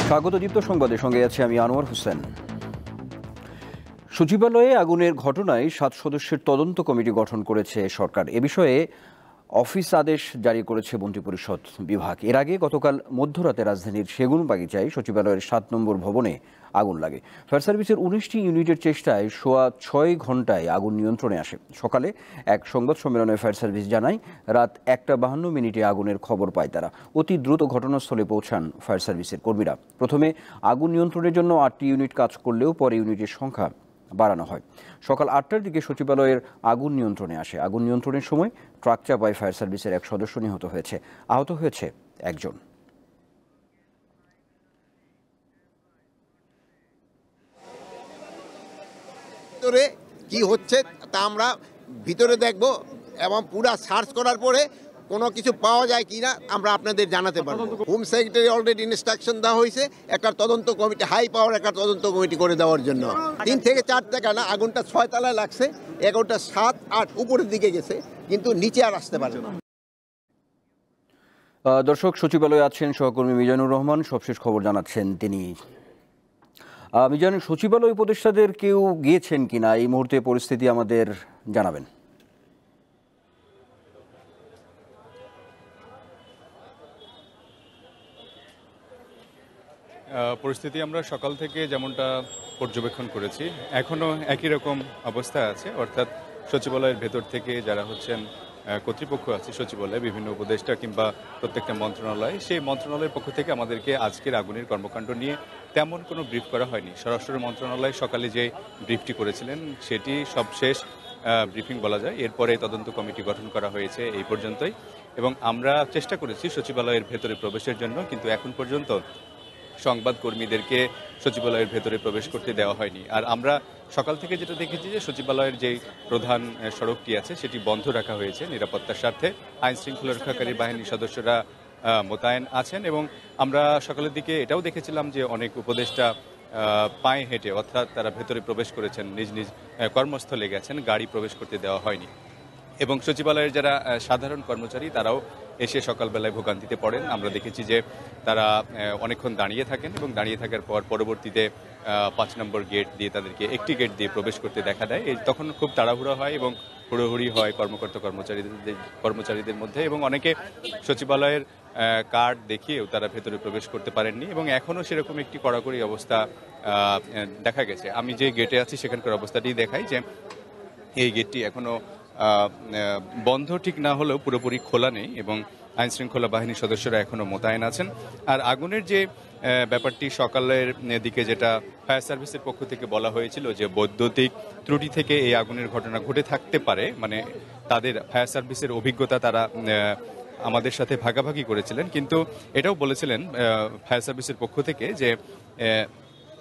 স্বাগত দীপ্ত সংবাদের সঙ্গে আছে আমি আনোয়ার হোসেন। সচিবালয়ে আগুনের ঘটনায় 7 সদস্যের তদন্ত কমিটি গঠন করেছে সরকার। এ বিষয়ে অফিস আদেশ জারি করেছে মন্ত্রিপরিষদ বিভাগ। এর আগে গতকাল মধ্যরাতে রাজধানীর সেগুনবাগিচায় সচিবালয়ের 7 নম্বর ভবনে আগুন লাগে। ফায়ার সার্ভিসের 19টি ইউনিটের চেষ্টায় সোয়া 6 ঘন্টায় আগুন নিয়ন্ত্রণে আসে। সকালে এক সংবাদ সম্মেলনে ফায়ার সার্ভিস জানায়, রাত 1:52 আগুনের খবর পায় তারা। অতি দ্রুত ঘটনাস্থলে পৌঁছান ফায়ার সার্ভিসের কর্মীরা। প্রথমে আগুন নিয়ন্ত্রণের জন্য 8টি ইউনিট কাজ করলেও পরে ইউনিটের সংখ্যা বাড়ানো হয়। সকাল 8টার দিকে সচিবালয়ের আগুন নিয়ন্ত্রণে আসে। আগুন নিয়ন্ত্রণের সময় ট্রাক চাপায় ফায়ার সার্ভিসের এক সদস্য নিহত হয়েছে। আহত হয়েছে একজন। ভিতরে কি হচ্ছে তা আমরা ভিতরে দেখব এবং পুরো সার্চ করার পরে কোনো কিছু পাওয়া যায় কিনা আমরা আপনাদের জানাতে পারবো। হোম সেক্রেটারি অলরেডি ইনস্ট্রাকশন দেওয়া হয়েছে একটা তদন্ত কমিটি, হাই পাওয়ার একটা তদন্ত কমিটি করে দেওয়ার জন্য। 3 থেকে 4 টাকা না, আগুনটা 6 তলায় লাগছে, এগারোটা 7, 8 উপরের দিকে গেছে, কিন্তু নিচে আর আসতে পারে না। দর্শক, সচিবালয়ে আছেন সহকর্মী মিজানুর রহমান, সবশেষ খবর জানাচ্ছেন তিনি। মিজান, সচিবালয় উপদেষ্টাদের কেউ গিয়েছেন কিনা এই মুহূর্তে পরিস্থিতি আমাদের জানাবেন। পরিস্থিতি আমরা সকাল থেকে যেমনটা পর্যবেক্ষণ করেছি, এখনও একই রকম অবস্থা আছে। অর্থাৎ সচিবালয়ের ভেতর থেকে যারা হচ্ছেন কর্তৃপক্ষ আছে সচিবালয়ে, বিভিন্ন উপদেষ্টা কিংবা প্রত্যেকটা মন্ত্রণালয়, সেই মন্ত্রণালয়ের পক্ষ থেকে আমাদেরকে আজকের আগুনের কর্মকাণ্ড নিয়ে তেমন কোনো ব্রিফ করা হয়নি। স্বরাষ্ট্র মন্ত্রণালয় সকালে যে ব্রিফটি করেছিলেন সেটি সবশেষ ব্রিফিং বলা যায়। এরপরে তদন্ত কমিটি গঠন করা হয়েছে এই পর্যন্তই, এবং আমরা চেষ্টা করেছি সচিবালয়ের ভেতরে প্রবেশের জন্য, কিন্তু এখন পর্যন্ত সংবাদকর্মীদেরকে সচিবালয়ের ভেতরে প্রবেশ করতে দেওয়া হয়নি। আর আমরা সকাল থেকে যেটা দেখেছি যে সচিবালয়ের যেই প্রধান সড়কটি আছে সেটি বন্ধ রাখা হয়েছে নিরাপত্তার স্বার্থে। আইন শৃঙ্খলা রক্ষাকারী বাহিনীর সদস্যরা মোতায়েন আছেন, এবং আমরা সকালের দিকে এটাও দেখেছিলাম যে অনেক উপদেষ্টা পায়ে হেঁটে, অর্থাৎ তারা ভেতরে প্রবেশ করেছেন, নিজ নিজ কর্মস্থলে গেছেন, গাড়ি প্রবেশ করতে দেওয়া হয়নি। এবং সচিবালয়ের যারা সাধারণ কর্মচারী তারাও এসে সকালবেলায় ভোগান্তিতে পড়েন। আমরা দেখেছি যে তারা অনেকক্ষণ দাঁড়িয়ে থাকেন, এবং দাঁড়িয়ে থাকার পর পরবর্তীতে 5 নম্বর গেট দিয়ে তাদেরকে একটি গেট দিয়ে প্রবেশ করতে দেখা দেয়। তখন খুব তাড়াহুড়ো হয় এবং হুড়োহুড়ি হয় কর্মচারীদের মধ্যে, এবং অনেকে সচিবালয়ের কার্ড দেখিয়েও তারা ভেতরে প্রবেশ করতে পারেননি, এবং এখনও সেরকম একটি কড়াকড়ি অবস্থা দেখা গেছে। আমি যে গেটে আছি সেখানকার অবস্থাটি দেখাই যে এই গেটটি এখনও বন্ধ ঠিক না হলেও পুরোপুরি খোলা নেই, এবং আইন শৃঙ্খলা বাহিনীর সদস্যরা এখনও মোতায়েন আছেন। আর আগুনের যে ব্যাপারটি সকালের দিকে যেটা ফায়ার সার্ভিসের পক্ষ থেকে বলা হয়েছিল যে বৈদ্যুতিক ত্রুটি থেকে এই আগুনের ঘটনা ঘটে থাকতে পারে, মানে তাদের ফায়ার সার্ভিসের অভিজ্ঞতা তারা আমাদের সাথে ভাগাভাগি করেছিলেন, কিন্তু এটাও বলেছিলেন ফায়ার সার্ভিসের পক্ষ থেকে যে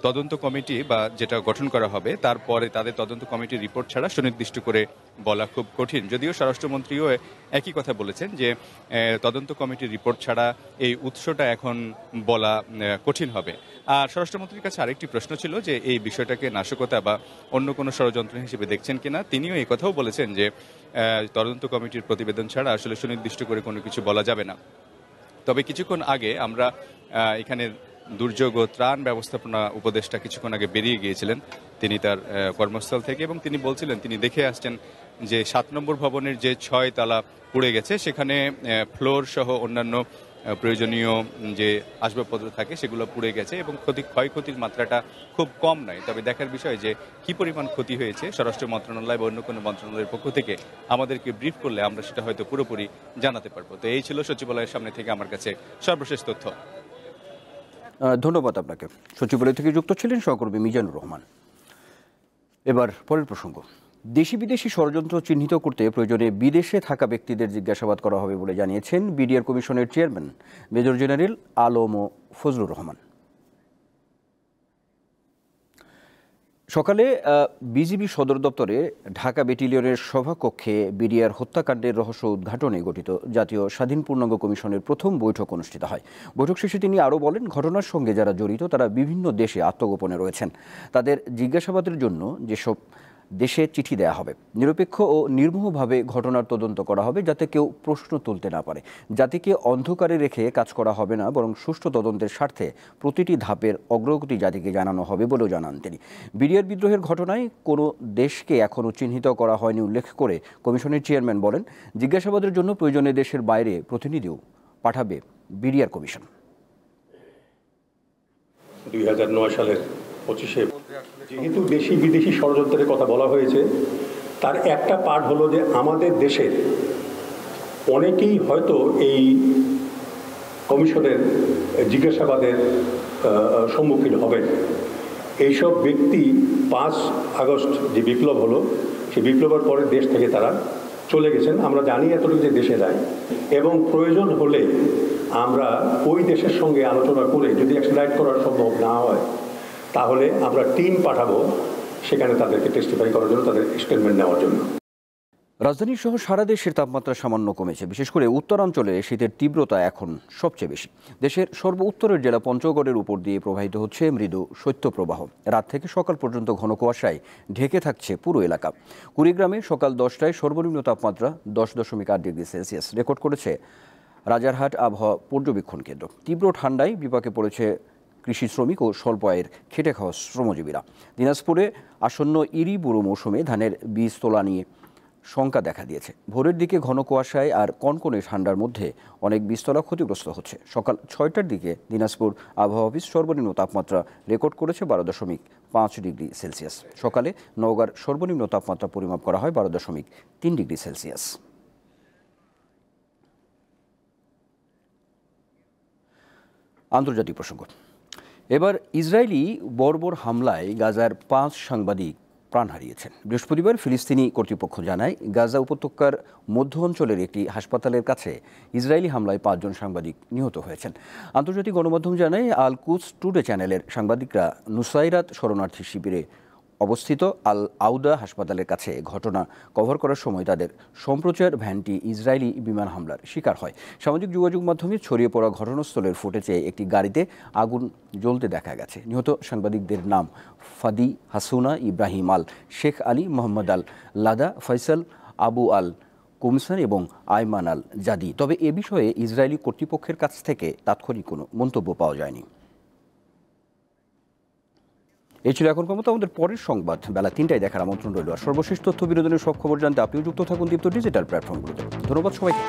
তদন্ত কমিটি বা যেটা গঠন করা হবে তারপরে তাদের তদন্ত কমিটির রিপোর্ট ছাড়া সুনির্দিষ্ট করে বলা খুব কঠিন। যদিও স্বরাষ্ট্রমন্ত্রীও একই কথা বলেছেন যে তদন্ত কমিটির রিপোর্ট ছাড়া এই উৎসটা এখন বলা কঠিন হবে। আর স্বরাষ্ট্রমন্ত্রীর কাছে আরেকটি প্রশ্ন ছিল যে এই বিষয়টাকে নাশকতা বা অন্য কোনো ষড়যন্ত্র হিসেবে দেখছেন কিনা। তিনিও এই কথাও বলেছেন যে তদন্ত কমিটির প্রতিবেদন ছাড়া আসলে সুনির্দিষ্ট করে কোনো কিছু বলা যাবে না। তবে কিছুক্ষণ আগে আমরা এখানে দুর্যোগ ও ত্রাণ ব্যবস্থাপনা উপদেষ্টা কিছুক্ষণ আগে বেরিয়ে গিয়েছিলেন তিনি তার কর্মস্থল থেকে, এবং তিনি বলছিলেন তিনি দেখে আসছেন যে 7 নম্বর ভবনের যে 6 তলা পুড়ে গেছে সেখানে ফ্লোর সহ অন্যান্য প্রয়োজনীয় যে আসবাবপত্র থাকে সেগুলো পুড়ে গেছে, এবং ক্ষয়ক্ষতির মাত্রাটা খুব কম নয়। তবে দেখার বিষয় যে কি পরিমাণ ক্ষতি হয়েছে স্বরাষ্ট্র মন্ত্রণালয় বা অন্য কোনো মন্ত্রণালয়ের পক্ষ থেকে আমাদেরকে ব্রিফ করলে আমরা সেটা হয়তো পুরোপুরি জানাতে পারবো। তো এই ছিল সচিবালয়ের সামনে থেকে আমার কাছে সর্বশেষ তথ্য। ধন্যবাদ আপনাকে। সচিবালয় থেকে যুক্ত ছিলেন সহকর্মী মিজানুর রহমান। এবার পরের প্রসঙ্গ। দেশি বিদেশি ষড়যন্ত্র চিহ্নিত করতে প্রয়োজনে বিদেশে থাকা ব্যক্তিদের জিজ্ঞাসাবাদ করা হবে বলে জানিয়েছেন বিডিআর কমিশনের চেয়ারম্যান মেজর জেনারেল আলম ও ফজলুর রহমান। সকালে বিজিবি সদর দপ্তরে ঢাকা ব্যাটালিয়নের সভাকক্ষে বিডিআর হত্যাকাণ্ডের রহস্য উদ্ঘাটনে গঠিত জাতীয় স্বাধীন পূর্ণাঙ্গ কমিশনের প্রথম বৈঠক অনুষ্ঠিত হয়। বৈঠক শেষে তিনি আরও বলেন, ঘটনার সঙ্গে যারা জড়িত তারা বিভিন্ন দেশে আত্মগোপনে রয়েছেন। তাদের জিজ্ঞাসাবাদের জন্য যেসব দেশে চিঠি দেয়া হবে। নিরপেক্ষ ও নির্মোহভাবে ঘটনার তদন্ত করা হবে, যাতে কেউ প্রশ্ন তুলতে না পারে। জাতিকে অন্ধকারে রেখে কাজ করা হবে না, বরং সুষ্ঠু তদন্তের স্বার্থে প্রতিটি ধাপের অগ্রগতি জাতিকে জানানো হবে বলেও জানান তিনি। বিডিআর বিদ্রোহের ঘটনায় কোনো দেশকে এখনও চিহ্নিত করা হয়নি উল্লেখ করে কমিশনের চেয়ারম্যান বলেন, জিজ্ঞাসাবাদের জন্য প্রয়োজনে দেশের বাইরে প্রতিনিধিও পাঠাবে বিডিআর কমিশন। 2009 সালের 25-এ যেহেতু দেশি বিদেশি ষড়যন্ত্রের কথা বলা হয়েছে, তার একটা পার্ট হলো যে আমাদের দেশের অনেকেই হয়তো এই কমিশনের জিজ্ঞাসাবাদের সম্মুখীন হবেন। এইসব ব্যক্তি 5 আগস্ট যে বিপ্লব হলো, সেই বিপ্লবের পরে দেশ থেকে তারা চলে গেছেন। আমরা জানি এতটুকু যে দেশে যায়, এবং প্রয়োজন হলে আমরা ওই দেশের সঙ্গে আলোচনা করে যদি এক্সট্রাডিট করা সম্ভব না হয়, তাহলে আমরা টিম পাঠাবো সেখানে তাদেরকে টেস্টিফাই করার জন্য, তাদের স্টেটমেন্ট নেওয়ার জন্য। রাজধানী সহ সারা দেশের তাপমাত্রা সামান্য কমেছে। বিশেষ করে উত্তরাঞ্চলে শীতের তীব্রতা এখন সবচেয়ে বেশি। দেশের সর্ব উত্তরের জেলা পঞ্চগড়ের উপর দিয়ে প্রবাহিত হচ্ছে মৃদু শৈত্যপ্রবাহ। রাত থেকে সকাল পর্যন্ত ঘন কুয়াশায় ঢেকে থাকছে পুরো এলাকা। কুড়িগ্রামে সকাল 10টায় সর্বনিম্ন তাপমাত্রা 10.8 ডিগ্রি সেলসিয়াস রেকর্ড করেছে রাজারহাট আবহাওয়া পর্যবেক্ষণ কেন্দ্র। তীব্র ঠান্ডায় বিপাকে পড়েছে কৃষি শ্রমিক ও স্বল্প আয়ের খেটে খাওয়া শ্রমজীবীরা। দিনাজপুরে আসন্ন ইরি বুড়ো মৌসুমে ধানের বীজ তোলা নিয়ে শঙ্কা দেখা দিয়েছে। ভোরের দিকে ঘন কুয়াশায় আর কনকনে ঠান্ডার মধ্যে অনেক বীজতলা ক্ষতিগ্রস্ত হচ্ছে। সকাল 6টার দিকে দিনাজপুর আবহাওয়া অফিস সর্বনিম্ন তাপমাত্রা রেকর্ড করেছে 12.5 ডিগ্রি সেলসিয়াস। সকালে নওগাঁর সর্বনিম্ন তাপমাত্রা পরিমাপ করা হয় 12.3 ডিগ্রি সেলসিয়াস। আন্তর্জাতিক প্রসঙ্গ। এবার ইসরায়েলি বর্বর হামলায় গাজার 5 সাংবাদিক প্রাণ হারিয়েছেন। বৃহস্পতিবার ফিলিস্তিনি কর্তৃপক্ষ জানায়, গাজা উপত্যকার মধ্য অঞ্চলের একটি হাসপাতালের কাছে ইসরায়েলি হামলায় 5 জন সাংবাদিক নিহত হয়েছেন। আন্তর্জাতিক গণমাধ্যম জানায়, আল কুদস টুডে চ্যানেলের সাংবাদিকরা নুসাইরাত শরণার্থী শিবিরে অবস্থিত আল আউদা হাসপাতালের কাছে ঘটনা কভার করার সময় তাদের সম্প্রচার ভ্যানটি ইসরায়েলি বিমান হামলার শিকার হয়। সামাজিক যোগাযোগ মাধ্যমে ছড়িয়ে পড়া ঘটনাস্থলের ফুটেজে একটি গাড়িতে আগুন জ্বলতে দেখা গেছে। নিহত সাংবাদিকদের নাম ফাদি হাসুনা, ইব্রাহিম আল শেখ আলী, মোহাম্মদ আল লাদা, ফয়সাল, আবু আল কুমসান এবং আয়মান আল জাদি। তবে এ বিষয়ে ইসরায়েলি কর্তৃপক্ষের কাছ থেকে তাৎক্ষণিক কোনো মন্তব্য পাওয়া যায়নি। এই ছিল এখনকার মতো আমাদের পরের সংবাদ বেলা 3টায় দেখার আমন্ত্রণ রইল। আর সর্বশেষ তথ্য বিনোদনের সব খবর জানতে আপনিও যুক্ত থাকুন দীপ্ত ডিজিটাল প্ল্যাটফর্মগুলোতে। ধন্যবাদ সবাইকে।